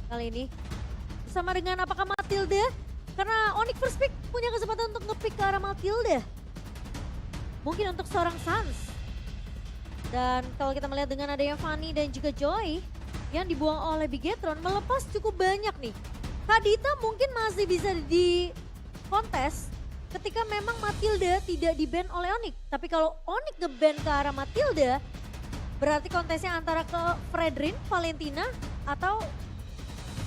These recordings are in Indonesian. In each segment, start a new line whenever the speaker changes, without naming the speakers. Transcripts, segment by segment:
kali ini. Bersama dengan apakah Matilda? Karena Onyx first pick punya kesempatan untuk nge-pick ke arah Matilda. Mungkin untuk seorang Sans. Dan kalau kita melihat dengan adanya Fanny dan juga Joy yang dibuang oleh Bigetron melepas cukup banyak nih. Kadita mungkin masih bisa di kontes ketika memang Matilda tidak di-ban oleh Onyx. Tapi kalau Onyx nge-ban ke arah Matilda, berarti kontesnya antara ke Fredrin, Valentina, atau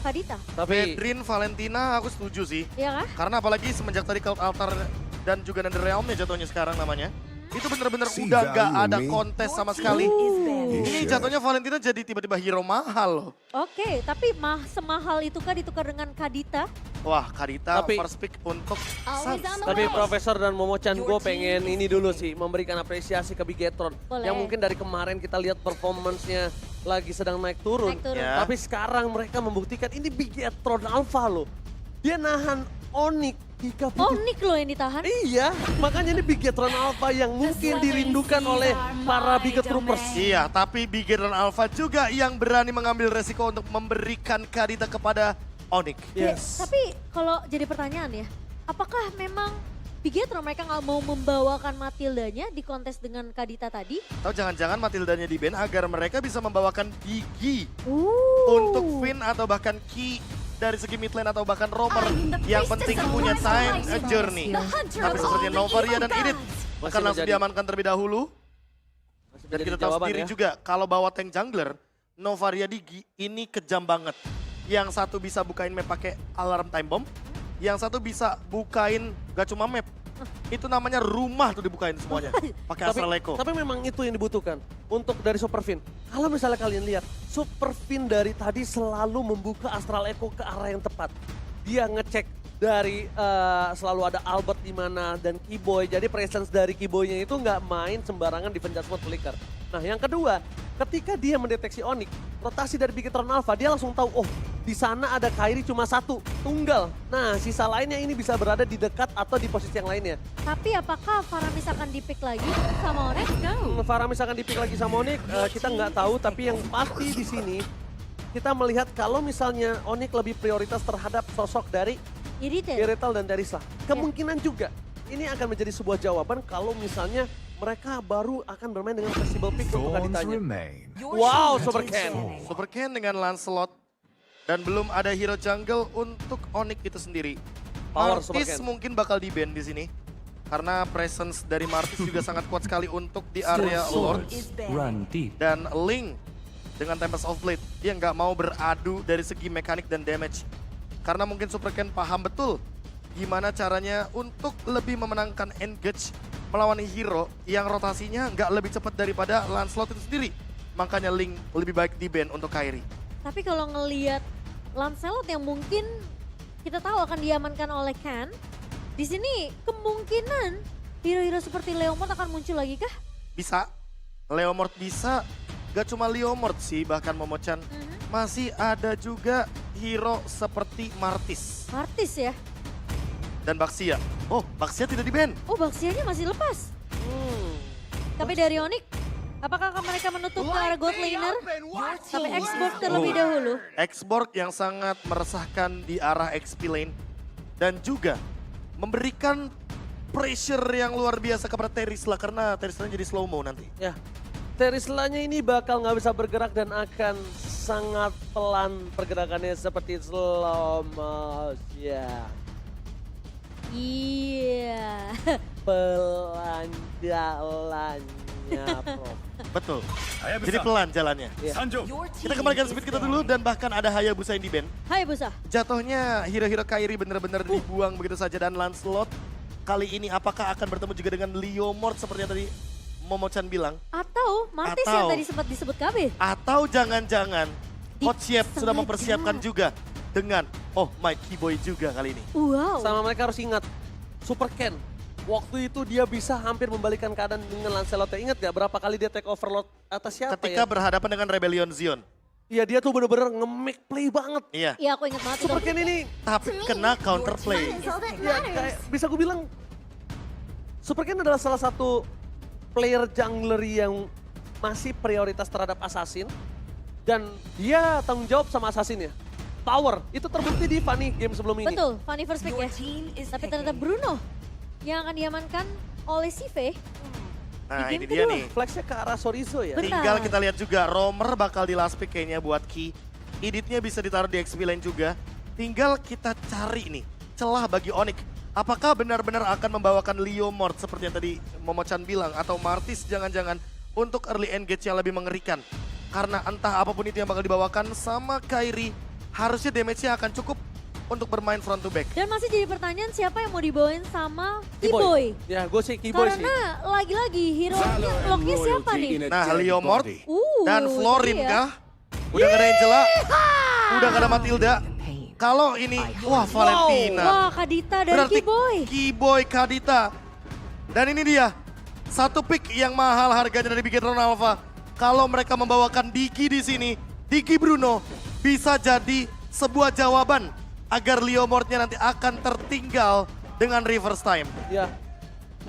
Kadita.
Tapi
Fedrin, Valentina aku setuju sih.
Iya kah?
Karena apalagi semenjak tadi Cloud Altar dan juga Netherrealm ya jatuhnya sekarang namanya. Itu bener-bener udah gak ada kontes sama sekali. Ini jatuhnya Valentina jadi tiba-tiba hero mahal loh.
Oke, tapi semahal itu kah ditukar dengan Kadita?
Wah Kadita
Tapi-
first pick untuk Sans.
Tapi Profesor dan Momo-chan gue pengen ini dulu sih, memberikan apresiasi ke Bigetron.
Boleh.
Yang mungkin dari kemarin kita lihat performance-nya lagi sedang naik turun.
Naik turun.
Ya.
Tapi sekarang mereka membuktikan ini Bigetron Alpha loh. Dia nahan Onyx 30.
Onyx loh yang ditahan.
Iya, makanya ini Bigetron Alpha yang mungkin dirindukan oleh para Biget Troopers.
Iya, tapi Bigetron Alpha juga yang berani mengambil resiko untuk memberikan Kadita kepada Onyx.
Yes.
Tapi kalau jadi pertanyaan ya, apakah memang Bigetron mereka nggak mau membawakan Matildanya di kontes dengan Kadita tadi?
Atau jangan-jangan Matildanya di ban agar mereka bisa membawakan Biggie
Uh.
untuk Finn atau bahkan Ki dari segi mid lane atau bahkan roamer yang penting punya time journey. Tapi sepertinya Novaria dan Edith akan langsung
menjadi-
diamankan terlebih dahulu.
Masih
Dan
menjadi
kita tahu
jawaban
sendiri
ya.
juga kalau bawa tank jungler, Novaria Digi ini kejam banget. Yang satu bisa bukain map pakai alarm time bomb, yang satu bisa bukain gak cuma map. Itu namanya rumah tuh dibukain semuanya pakai Astral Echo.
Tapi memang itu yang dibutuhkan untuk dari Super Fin. Kalau misalnya kalian lihat, Super Fin dari tadi selalu membuka Astral Echo ke arah yang tepat. Dia ngecek dari selalu ada Albert di mana dan Keyboy. Jadi presence dari Keyboynya itu nggak main sembarangan defense judgment flicker. Nah yang kedua, ketika dia mendeteksi Onyx, rotasi dari Bigetron Alpha, dia langsung tahu, oh di sana ada Kairi cuma satu, tunggal. Nah sisa lainnya ini bisa berada di dekat atau di posisi yang lainnya.
Tapi apakah Faramis akan di-pick lagi sama Onyx?
Farah misalkan dipik lagi sama Onyx, kita nggak tahu. Tapi yang pasti di sini, kita melihat kalau misalnya Onyx lebih prioritas terhadap sosok dari
Irritated.
Irital dan Darisla. Kemungkinan juga ini akan menjadi sebuah jawaban kalau misalnya mereka baru akan bermain dengan flexible pick untuk
Thorns
Kaditanya.
remain.
Wow, Super Ken.
Super Ken dengan Lancelot dan belum ada hero jungle untuk Onyx itu sendiri.
Power Super
Martis
Ken.
mungkin bakal di-ban di sini. Karena presence dari Martis juga sangat kuat sekali untuk di area Lord.
Run deep.
Dan Link dengan Tempest of Blade, dia nggak mau beradu dari segi mekanik dan damage. Karena mungkin Super Ken paham betul gimana caranya untuk lebih memenangkan engage melawan hero yang rotasinya nggak lebih cepat daripada Lancelot itu sendiri. Makanya Link lebih baik di-ban untuk Kairi.
Tapi kalau ngelihat Lancelot yang mungkin kita tahu akan diamankan oleh Ken, di sini kemungkinan hero-hero seperti Leomord akan muncul lagi kah?
Bisa, Leomord bisa, gak cuma Leomord sih bahkan Momo-chan. Masih ada juga hero seperti Martis
Martis ya?
dan Baxia. Oh, Baxia tidak di-ban.
Oh Baxianya masih lepas. Tapi dari Onyx, apakah mereka menutup ke arah God Laner? Tapi Xbox terlebih dahulu.
Xborg yang sangat meresahkan di arah XP lane. Dan juga memberikan pressure yang luar biasa kepada Terisla karena Terisla jadi slow mo nanti.
Ya, Terislanya ini bakal nggak bisa bergerak dan akan sangat pelan pergerakannya seperti slow motion.
Iya.
Pelan jalannya, Prof.
Betul. Jadi pelan jalannya.
Iya.
Kita kembalikan speed kita dulu dan bahkan ada Hayabusa yang di-ban.
Hai Busa.
Jatuhnya hero-hero Kairi benar-benar dibuang begitu saja dan Lancelot kali ini apakah akan bertemu juga dengan Leomord seperti yang tadi Momo-chan bilang?
Atau Martis yang
Atau-
tadi sempat disebut KB.
Atau jangan-jangan Coach Yep sudah
sengaja.
mempersiapkan juga dengan Mike Keyboy juga kali ini.
Wow.
Sama mereka harus ingat, Super Ken, waktu itu dia bisa hampir membalikan keadaan dengan Lancelot. Ingat gak berapa kali dia take overload atas siapa
Ketika
ya?
berhadapan dengan Rebellion Zion.
Iya dia tuh bener-bener nge-make play banget.
Iya,
Iya aku ingat banget itu.
Super Ken ini,
tapi kena counterplay.
ya kayak bisa gue bilang, Super Ken adalah salah satu player jungler yang masih prioritas terhadap assassin. Dan dia tanggung jawab sama assassin ya. power. Itu terbukti di Fanny game sebelum ini.
Betul, Fanny first pick ya. Tapi ternyata Bruno yang akan diamankan oleh Sive.
Nah
Di
ini
game
dia
kedua.
nih.
Flexnya ke arah Sorizo ya.
Benar.
Tinggal kita lihat juga, Romer bakal di last pick kayaknya buat Ki. Editnya bisa ditaruh di XP lane juga. Tinggal kita cari nih celah bagi Onyx. Apakah benar-benar akan membawakan Leo Mort seperti yang tadi Momo-chan bilang. Atau Martis jangan-jangan untuk early engage yang lebih mengerikan. Karena entah apapun itu yang bakal dibawakan sama Kairi, harusnya damage-nya akan cukup untuk bermain front to back.
Dan masih jadi pertanyaan siapa yang mau dibawain sama Keyboy.
Ya gue sih Keyboy sih.
Karena lagi-lagi hero-nya locknya siapa nih?
Nah, Leo Mort dan
itu
Florin
dia.
kah? Udah gak ada Angela, udah gak ada Matilda. Kalau ini, wah Valentina.
Wah, Kadita dari
Berarti
Keyboy.
Keyboy Kadita. Dan ini dia, satu pick yang mahal harganya dari Bigetron Alpha. Kalau mereka membawakan Diki di sini, Diki Bruno bisa jadi sebuah jawaban agar Leo Mortnya nanti akan tertinggal dengan reverse time.
Ya.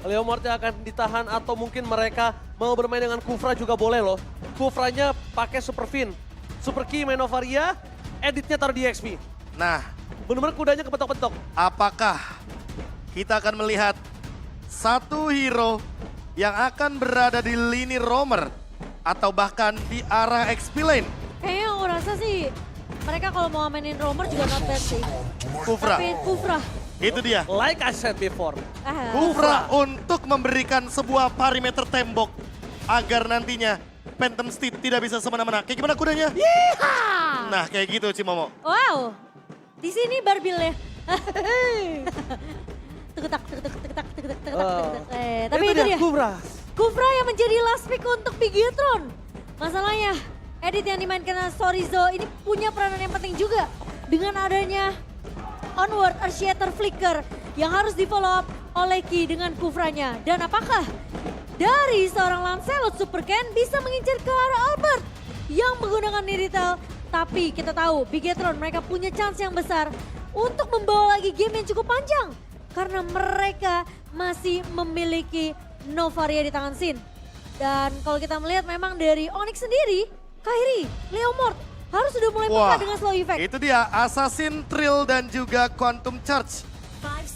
Leo Mortnya akan ditahan atau mungkin mereka mau bermain dengan Kufra juga boleh loh. Kufranya pakai Super Fin. Super Key Menovaria, editnya taruh di XP.
Nah,
Bener-bener kudanya kepetok-petok.
apakah kita akan melihat satu hero yang akan berada di lini Romer atau bahkan di arah XP lane?
Kayaknya aku rasa sih mereka kalau mau mainin Romer juga not bad sih.
Kufra,
Tapi Kufra.
itu dia.
Like I said before.
Kufra untuk memberikan sebuah perimeter tembok agar nantinya Phantom Steed tidak bisa semena-mena. Kayak gimana kudanya?
Yeehaw!
Nah, kayak gitu Cimomo.
Wow, di sini barbilnya. Tegetak, tegetak, tegetak, tegetak, tegetak. Tapi itu dia.
Kufra.
Kufra yang menjadi last pick untuk Bigetron. Masalahnya, edit yang dimainkan Sorizo ini punya peranan yang penting juga. Dengan adanya Onward Archeater Flicker yang harus di follow up oleh Ki dengan Kufranya. Dan apakah dari seorang Lancelot Super Ken bisa mengincar ke arah Albert yang menggunakan Niritel? Tapi kita tahu Bigetron mereka punya chance yang besar untuk membawa lagi game yang cukup panjang. Karena mereka masih memiliki Novaria di tangan Sin. Dan kalau kita melihat memang dari Onyx sendiri, Kairi, Leo Mort harus sudah mulai peka dengan slow effect.
Itu dia Assassin Trill dan juga Quantum Charge.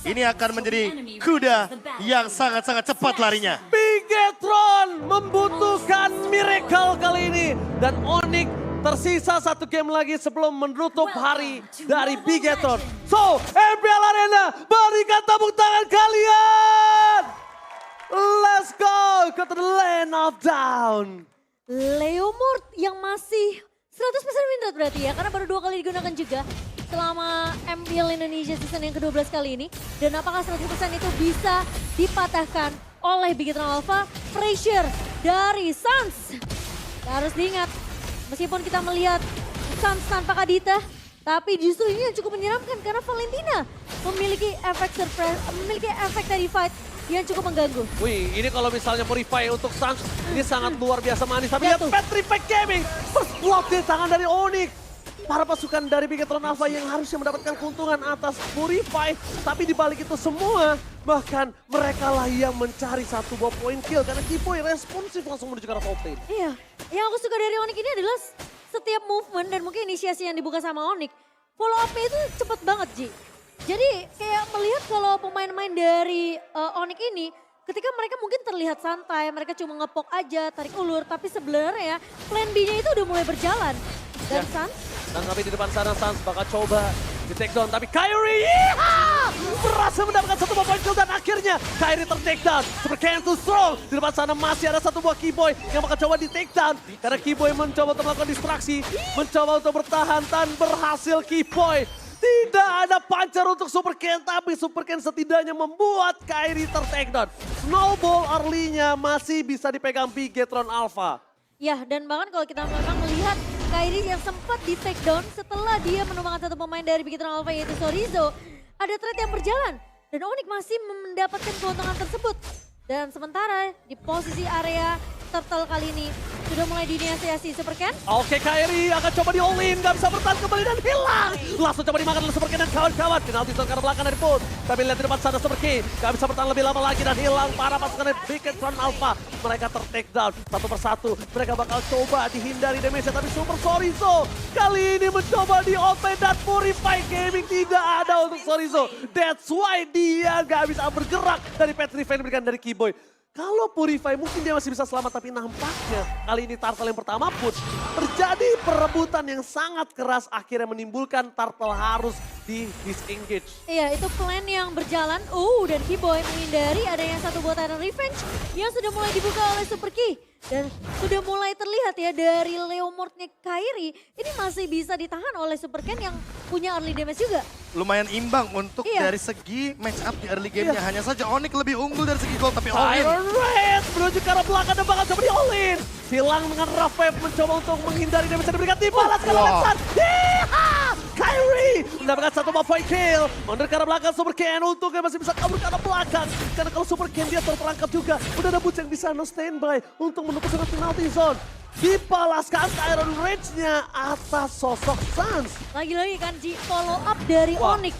Ini akan menjadi kuda yang sangat-sangat cepat larinya.
Bigetron membutuhkan miracle kali ini. Dan Onyx tersisa satu game lagi sebelum menutup hari dari Bigetron. So, MPL Arena, berikan tepuk tangan kalian. Let's go ke the land of down.
Leo Mort yang masih 100% win rate berarti ya, karena baru 2 kali digunakan juga selama MPL Indonesia season yang ke-12 kali ini. Dan apakah 100% itu bisa dipatahkan oleh Bigetron Alpha? Pressure dari Suns. Harus diingat, meskipun kita melihat Suns tanpa Kadita, tapi justru ini yang cukup menyeramkan karena Valentina memiliki efek surprise, memiliki efek dari fight yang cukup mengganggu.
Wih, ini kalau misalnya Purify untuk Suns, ini sangat luar biasa manis. Tapi lihat
Jatuh.
Petrified Gaming, first block di tangan dari Onyx. Para pasukan dari Bigetron Alpha yang harusnya mendapatkan keuntungan atas Purify. Tapi dibalik itu semua, bahkan mereka lah yang mencari satu buah point kill. Karena Keyboy responsif langsung menuju ke arah top lane.
Iya, yang aku suka dari Onyx ini adalah setiap movement dan mungkin inisiasi yang dibuka sama Onyx, follow up-nya itu cepet banget, Ji. Jadi kayak melihat kalau pemain-pemain dari Onyx ini, ketika mereka mungkin terlihat santai, mereka cuma ngepok aja, tarik ulur, tapi sebenarnya plan B-nya itu udah mulai berjalan. Dan
Ya.
Suns,
Dan tapi di depan sana Suns bakal coba di take down. Tapi Kairi berhasil mendapatkan satu buah point kill dan akhirnya Kairi ter-take down. Super Ken too strong. Di depan sana masih ada satu buah Keyboy yang bakal coba di take down. Karena Keyboy mencoba untuk melakukan distraksi, mencoba untuk bertahan dan berhasil Keyboy. Tidak ada pancar untuk Super Ken, tapi Super Ken setidaknya membuat Kairi ter-take down. Snowball early-nya masih bisa dipegang Bigetron Alpha.
ya dan bahkan kalau kita memang melihat Kairi yang sempat di take down setelah dia menumbangkan satu pemain dari Bigetron Alpha yaitu Sorizo, ada trade yang berjalan dan Onyx masih mendapatkan keuntungan tersebut. Dan sementara di posisi area Turtle kali ini sudah mulai diinisiasi Superken.
Oke, Kairi akan coba di all-in, gak bisa bertahan kembali dan hilang. Langsung coba dimakan oleh Super King dan kawan-kawan. Penalti zone karena belakang dari Put. Tapi lihat di depan sana Super King, gak bisa bertahan lebih lama lagi dan hilang para pasukan dari Bigetron Alpha. Mereka ter-take down satu persatu. Mereka bakal coba dihindari damage, tapi Super Sorizo kali ini mencoba di-open dan Purify Gaming tidak ada untuk Sorizo. That's why dia gak bisa bergerak dari Petrify yang diberikan dari Keyboy. Kalau Purify mungkin dia masih bisa selamat, tapi nampaknya kali ini Turtle yang pertama pun terjadi perebutan yang sangat keras akhirnya menimbulkan Turtle harus di disengage.
Iya, itu plan yang berjalan. Dan Keyboy menghindari adanya satu buatan revenge yang sudah mulai dibuka oleh Super Key. Dan sudah mulai terlihat ya dari Leomordnya Kairi, ini masih bisa ditahan oleh Super Ken yang punya early damage juga.
Lumayan imbang untuk dari segi match up di early game-nya. Hanya saja Onyx lebih unggul dari segi gold, tapi all-in.
Iron Red menuju ke arah belakang dan bakal coba di all-in. Silang dengan Rafef mencoba untuk menghindari damage yang diberikan dibalas ke Lexan. Kairi mendapatkan satu point kill. Mundur ke arah belakang Super Ken, untungnya masih bisa kabur ke arah belakang. Karena kalau Super Ken dia terperangkap juga. Udah ada Boots yang bisa no standby untuk menembus dengan penalty zone. Dibalaskan Iron Rage-nya atas sosok Sans.
Lagi-lagi kan Ji, follow up dari Onyx.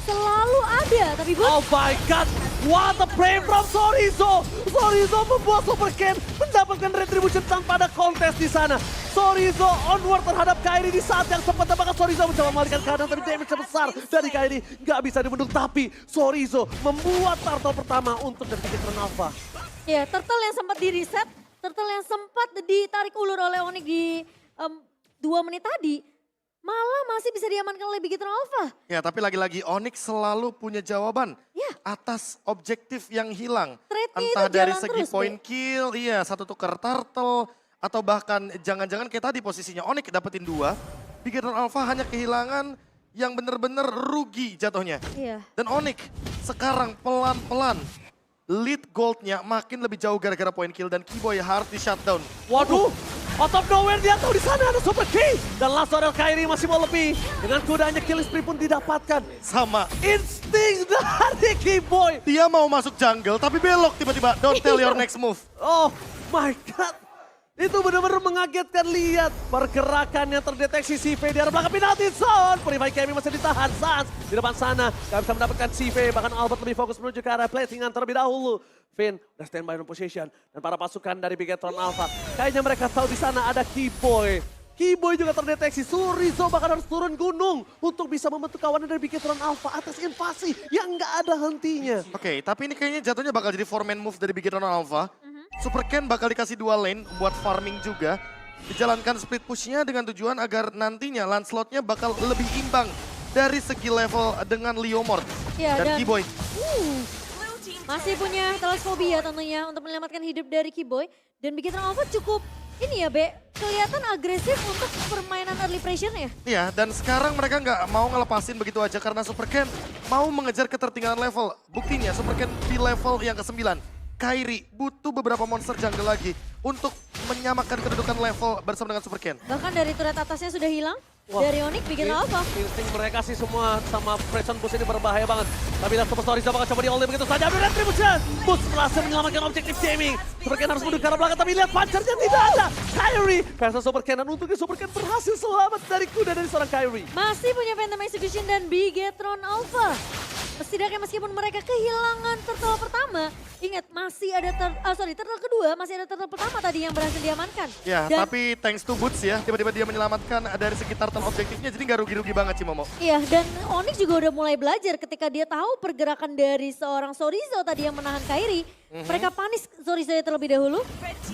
Selalu ada, tapi
Oh my god, what a play from Sorizo. Sorizo membuat Super Ken mendapatkan retribution tanpa ada kontes di sana. Sorizo onward terhadap Kairi di saat yang tepat. Bahkan Sorizo mencoba melarikan keadaan, tapi damage besar dari Kairi nggak bisa dibendung. Tapi Sorizo membuat Turtle pertama untuk dari Bigetron Alpha.
ya Turtle yang sempat di reset, Turtle yang sempat ditarik ulur oleh Onyx di 2 menit tadi. Malah masih bisa diamankan oleh Bigetron Alpha.
Ya, tapi lagi-lagi Onyx selalu punya jawaban
Ya.
atas objektif yang hilang.
Trade-nya
Entah
itu
dari
jalan
segi
terus,
point kill, iya satu tukar turtle, atau bahkan jangan-jangan kayak tadi posisinya Onyx dapetin 2. Bigetron Alpha hanya kehilangan yang benar-benar rugi jatuhnya.
Iya.
Dan Onyx sekarang pelan-pelan lead goldnya makin lebih jauh gara-gara point kill dan Keyboy harus di shutdown.
Waduh, out of nowhere dia tahu di sana ada Super Key. Dan langsung ada Kairi masih mau lebih. Dengan kudanya kill spree pun didapatkan.
Sama,
Insting dari Keyboy.
dia mau masuk jungle tapi belok tiba-tiba. Don't tell your next move.
Oh my god. Itu benar-benar mengagetkan, lihat pergerakan yang terdeteksi CV di arah belakang penalty zone. Purify Gaming masih ditahan, Sans di depan sana. Gak bisa mendapatkan CV, bahkan Albert lebih fokus menuju ke arah platingan terlebih dahulu. Finn udah standby on position dan para pasukan dari Bigetron Alpha. Kayaknya mereka tahu di sana ada Keyboy. Keyboy juga terdeteksi, Sorizo bahkan harus turun gunung untuk bisa membentuk kawanan dari Bigetron Alpha atas invasi yang nggak ada hentinya.
Oke, tapi ini kayaknya jatuhnya bakal jadi 4-man move dari Bigetron Alpha. Super Ken bakal dikasih 2 lane buat farming juga. Dijalankan split push-nya dengan tujuan agar nantinya Lancelot-nya bakal lebih imbang dari segi level dengan Leomord
Ya,
dan Keyboy.
Masih punya Telesphobia tentunya untuk menyelamatkan hidup dari Keyboy. Dan Bigetron Alpha cukup ini ya Be, kelihatan agresif untuk permainan early pressure ya.
Iya, dan sekarang mereka nggak mau ngelepasin begitu aja karena Super Ken mau mengejar ketertinggalan level. Buktinya Super Ken di level yang ke-9. Kairi butuh beberapa monster jungle lagi untuk menyamakan kedudukan level bersama dengan Super Ken.
Bahkan dari turret atasnya sudah hilang.
Wah,
Dari Onyx Bigetron Alpha.
Insting mereka sih semua sama Preston Boost ini berbahaya banget. Tapi lihat Super Sorizo bakal coba di all-in begitu saja. Ambil retribution. Boost berhasil menyelamatkan objektif Gaming. Super Ken harus mundur ke arah belakang, tapi lihat pancernya tidak ada. Kairi versus Super Ken, dan untungnya Super Ken berhasil selamat dari kuda dari seorang Kairi.
Masih punya Phantom Execution dan Bigetron Alpha. Setidaknya meskipun mereka kehilangan turtle pertama, ingat masih ada turtle kedua, masih ada turtle pertama tadi yang berhasil diamankan.
Ya,
Dan-
tapi thanks to Boots ya, tiba-tiba dia menyelamatkan dari segi turtle objektifnya, jadi nggak rugi-rugi banget sih Momo.
Iya, dan Onyx juga udah mulai belajar ketika dia tahu pergerakan dari seorang Sorizo tadi yang menahan Kairi. Mereka panis Sorizo terlebih dahulu.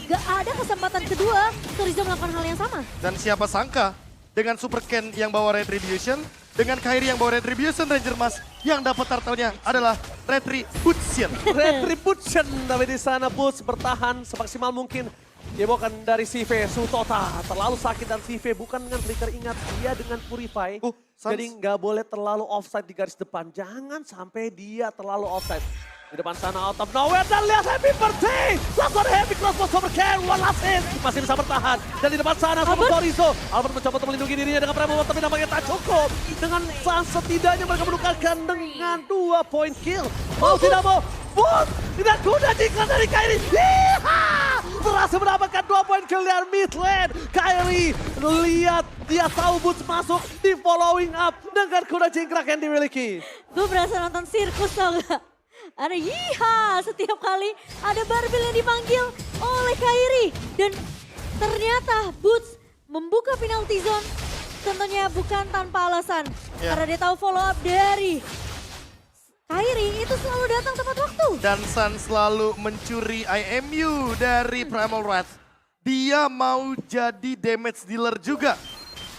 Gak ada kesempatan kedua Sorizo melakukan hal yang sama.
Dan siapa sangka dengan Super Ken yang bawa Retribution, dengan Kairi yang bawa Retribution, Ranger Mas yang dapat turtle-nya adalah Retribution.
Retribution, tapi di sana Boots bertahan semaksimal mungkin. Dia bukan dari CV, Sutota terlalu sakit dan CV bukan dengan flicker, ingat dia dengan Purify.
Sans.
Jadi nggak boleh terlalu offside di garis depan, jangan sampai dia terlalu offside. Di depan sana out of nowhere dan lihat Happy Birthday! Langsung ada Happy Crossbow Super Ken, one last hit, masih bisa bertahan. Dan di depan sana sama Sorizo, Albert mencoba untuk melindungi dirinya dengan Primo, tapi nampaknya tak cukup. Dengan Sans setidaknya mereka menukarkan dengan 2 point kill. Mau tidak mau, Boom! Tidak kuda jika dari Kairi. Yeeha! berhasil mendapatkan 2 poin kill dari mid lane. Kyrie, lihat dia tahu Boots masuk di following up dengan kuda jingkrak yang dimiliki.
Gue berasa nonton sirkus tau gak? Ada yiha setiap kali ada Barbel yang dipanggil oleh Kyrie. Dan ternyata Boots membuka penalty zone tentunya bukan tanpa alasan.
Ya.
Karena dia tahu follow up dari Kyrie itu selalu datang tepat waktu.
Dan Sun selalu mencuri IMU dari Primal Wrath. Dia mau jadi damage dealer juga.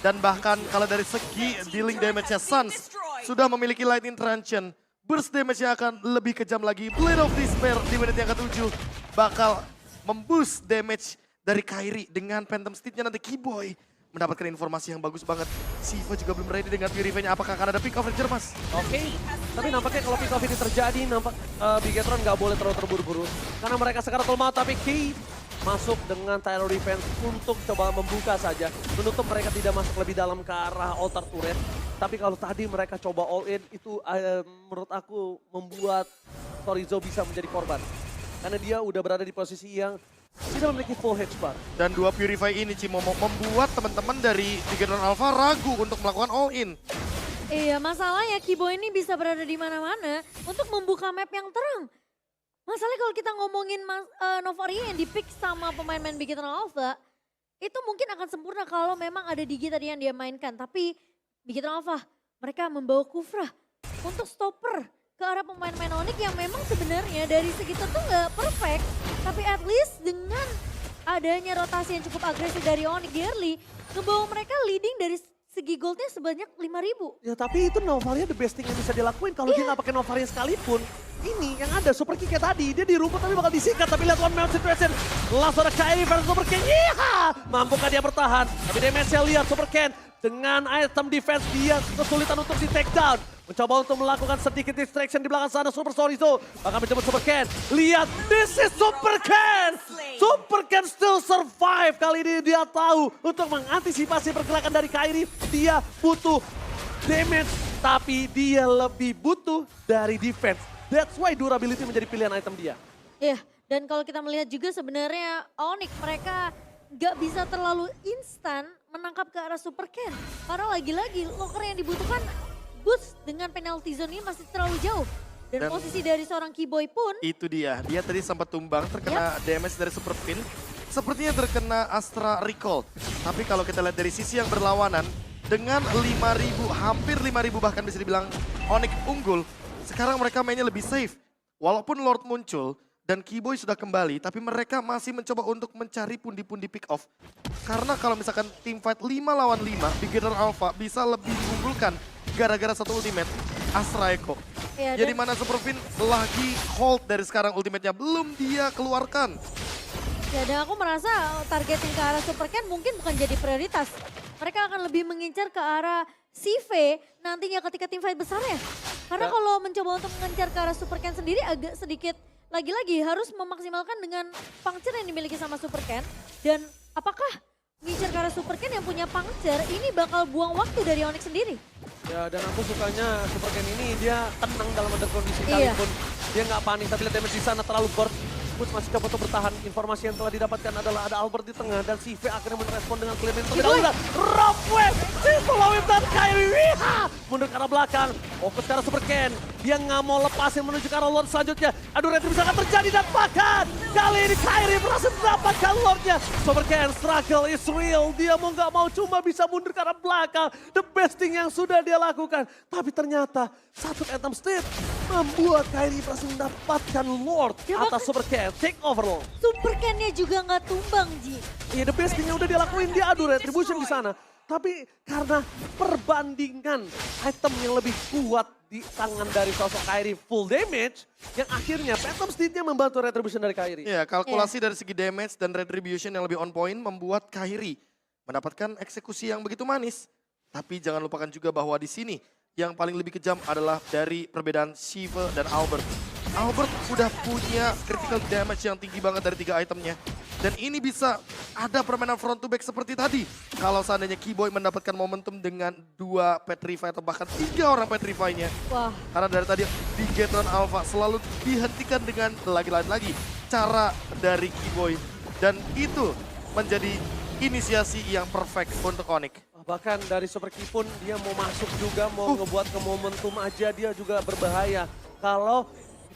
Dan bahkan kalau dari segi dealing damage-nya Suns sudah memiliki Lightning Truncheon. Burst damage-nya akan lebih kejam lagi. Blade of Despair di menit yang ke-7 bakal memboost damage dari Kyrie dengan Phantom Steed-nya nanti Keyboy mendapatkan informasi yang bagus banget. Siva juga belum ready dengan Purify-nya. Apakah akan ada pick off Ranger, Mas?
Oke, tapi nampaknya kalau pick off ini terjadi, nampak Bigetron nggak boleh terlalu terburu-buru. Karena mereka sekarang lemah, tapi Key masuk dengan Tyler Defense untuk coba membuka saja. Menutup mereka tidak masuk lebih dalam ke arah altar turret. Tapi kalau tadi mereka coba all in, itu menurut aku membuat Torizo bisa menjadi korban. Karena dia udah berada di posisi yang tidak memiliki full hedge bar.
Dan 2 Purify ini Cimomo membuat teman-teman dari Bigetron Alpha ragu untuk melakukan all in.
Iya, masalahnya Kibo ini bisa berada di mana-mana untuk membuka map yang terang. Masalahnya kalau kita ngomongin Novaria yang di-pick sama pemain-pemain Bigetron Alpha, itu mungkin akan sempurna kalau memang ada Digi tadi yang dia mainkan. Tapi Bigetron Alpha, mereka membawa Kufra untuk stopper ke arah pemain-pemain Onyx yang memang sebenarnya dari segi tentu nggak perfect. Tapi at least dengan adanya rotasi yang cukup agresif dari Onyx di early, ngebawa mereka leading dari segi goldnya sebanyak 5.000.
Ya tapi itu Novaria the best thing yang bisa dilakuin. Kalau dia nggak pakai Novaria sekalipun, ini yang ada super kick tadi. Dia di rumput tapi bakal disikat. Tapi lihat one man situation. Langsung ada Kyrie versus Super Ken. Iya! Mampukah dia bertahan? Tapi damage-nya lihat Super Ken. Dengan item defense dia kesulitan untuk di take down. Mencoba untuk melakukan sedikit distraction di belakang sana Super Sorizo. Bahkan mencoba Super Ken. Lihat, this is Super Ken. Super Ken still survive. Kali ini dia tahu untuk mengantisipasi pergerakan dari Kyrie. Dia butuh damage, tapi dia lebih butuh dari defense. That's why durability menjadi pilihan item dia.
Iya, dan kalau kita melihat juga sebenarnya Onyx mereka nggak bisa terlalu instan menangkap ke arah Super Ken. Karena lagi-lagi locker yang dibutuhkan boost dengan penalty zone ini masih terlalu jauh. Dan posisi dari seorang Keyboy pun.
Itu dia tadi sempat tumbang terkena damage dari Super Pin. Sepertinya terkena Astra Recall. Tapi kalau kita lihat dari sisi yang berlawanan, dengan 5.000, hampir 5.000 bahkan bisa dibilang Onyx unggul. Sekarang mereka mainnya lebih safe. Walaupun Lord muncul dan Keyboy sudah kembali, tapi mereka masih mencoba untuk mencari pundi-pundi pick off. Karena kalau misalkan team fight 5 lawan 5, Bigetron Alpha bisa lebih diunggulkan gara-gara satu ultimate, Astra Echo.
Ya,
Jadi mana Superfin lagi hold dari sekarang ultimate-nya, belum dia keluarkan.
Ya, dan aku merasa targeting ke arah Super Ken mungkin bukan jadi prioritas. Mereka akan lebih mengincar ke arah CV nantinya ketika tim fight besarnya. Karena kalau mencoba untuk mengejar ke arah Super Ken sendiri agak sedikit lagi-lagi harus memaksimalkan dengan puncture yang dimiliki sama Super Ken. Dan apakah mengincar ke arah Super Ken yang punya puncture ini bakal buang waktu dari Onyx sendiri?
Ya dan aku sukanya Super Ken ini dia tenang dalam ada kondisi sekalipun. Dia nggak panik tapi lihat damage di sana terlalu burst. Boots masih coba untuk bertahan. Informasi yang telah didapatkan adalah ada Albert di tengah dan CV akhirnya merespon dengan klaim yang terlebih dahulu. Rough wave, follow him dan Kyrie Wiha mundur ke arah belakang. Fokus ke arah Super Ken. Dia nggak mau lepasin menuju ke arah Lord selanjutnya. Aduh, retribusi akan terjadi dan bahkan kali ini Kyrie berhasil mendapatkan Lordnya. Super Ken struggle is real. Dia mau nggak mau cuma bisa mundur ke arah belakang. The best thing yang sudah dia lakukan. Tapi ternyata satu Phantom Steed membuat Kyrie berhasil mendapatkan Lord atas Super Ken. Take over Lord.
Super Ken-nya juga nggak tumbang, Ji.
Iya, the best thing yang udah dia lakuin, dia adu retribution di sana. Tapi karena perbandingan item yang lebih kuat di tangan dari sosok Kyrie full damage, yang akhirnya Phantom Steed-nya membantu retribution dari Kyrie.
Iya, kalkulasi dari segi damage dan retribution yang lebih on point membuat Kyrie mendapatkan eksekusi yang begitu manis. Tapi jangan lupakan juga bahwa di sini yang paling lebih kejam adalah dari perbedaan Shiva dan Albert. Albert udah punya critical damage yang tinggi banget dari 3 itemnya. Dan ini bisa ada permainan front to back seperti tadi. Kalau seandainya Keyboy mendapatkan momentum dengan 2 Petrify atau bahkan 3 orang Petrify-nya.
Wah.
Karena dari tadi Bigetron Alpha selalu dihentikan dengan lagi cara dari Keyboy Dan itu menjadi inisiasi yang perfect untuk Onyx.
Bahkan dari Super Key pun dia mau masuk juga, mau ngebuat ke momentum aja dia juga berbahaya. Kalau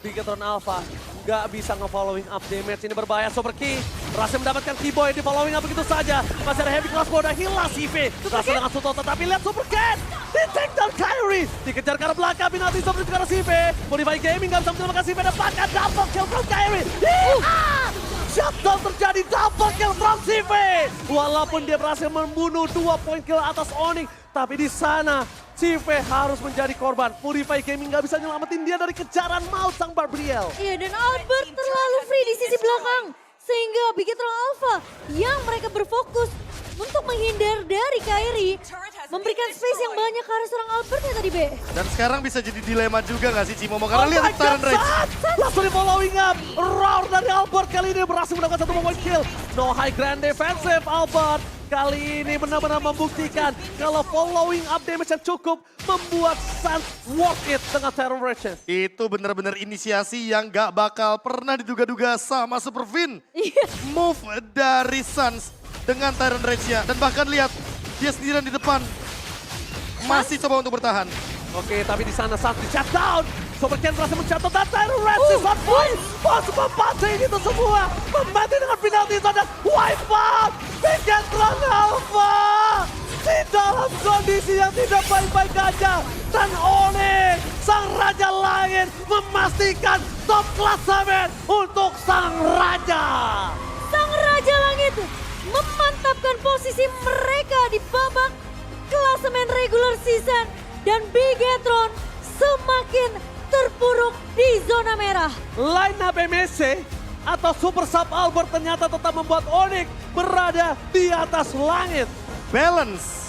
Bigetron Alpha nggak bisa nge-following up damage, ini berbahaya. Super Key berhasil mendapatkan Keyboy di following up begitu saja. Masih ada Heavy Class Mode, hilang CV. Berhasil dengan Suto, tetapi lihat Super Cat. Di take down Kyrie. Dikejar ke arah belakang, Binati Super ke arah CV. Modify Gaming nggak bisa menyelamatkan CV dan bahkan double kill from Kyrie. Shutdown terjadi, double kill from CV. Walaupun dia berhasil membunuh 2 point kill atas Onyx, tapi di sana CV harus menjadi korban. Purify Gaming nggak bisa nyelamatin dia dari kejaran maut sang Barbriel.
Iya, dan Albert terlalu free di sisi belakang. Sehingga Bigetron Alpha yang mereka berfokus untuk menghindar dari Kyrie. Memberikan space yang banyak ke arah seorang Albertnya tadi, B.
Dan sekarang bisa jadi dilema juga nggak sih Cimomo? Karena lihat Tyrant Rage.
Langsung di following up. Roar dari Albert kali ini berhasil mendapatkan 1 point kill. No high grand defensive Albert. Kali ini benar-benar membuktikan kalau following up damage yang cukup membuat Suns worth it dengan Tyrant Rage.
Itu benar-benar inisiasi yang nggak bakal pernah diduga-duga sama Super Fin.
Iya.
Move dari Suns dengan Tyrant Rage-nya. Dan bahkan lihat, dia sendirian di depan. Masih coba untuk bertahan.
Oke, tapi di sana Suns di shutdown. Super Ken berhasil mencatat dan Tyrant Rage is on point. Bos membantu ini itu semua. Membantu dengan penalti dan wipe out. Bigetron Alpha. Di dalam kondisi yang tidak baik-baik aja. Dan Onyx, sang Raja Langit, memastikan top klasemen untuk sang Raja.
Sang Raja Langit memantapkan posisi mereka di babak klasemen regular season. Dan Bigetron semakin terpuruk di zona merah.
Line up MSC atau Super Sub Albert ternyata tetap membuat Onyx berada di atas langit.
Balance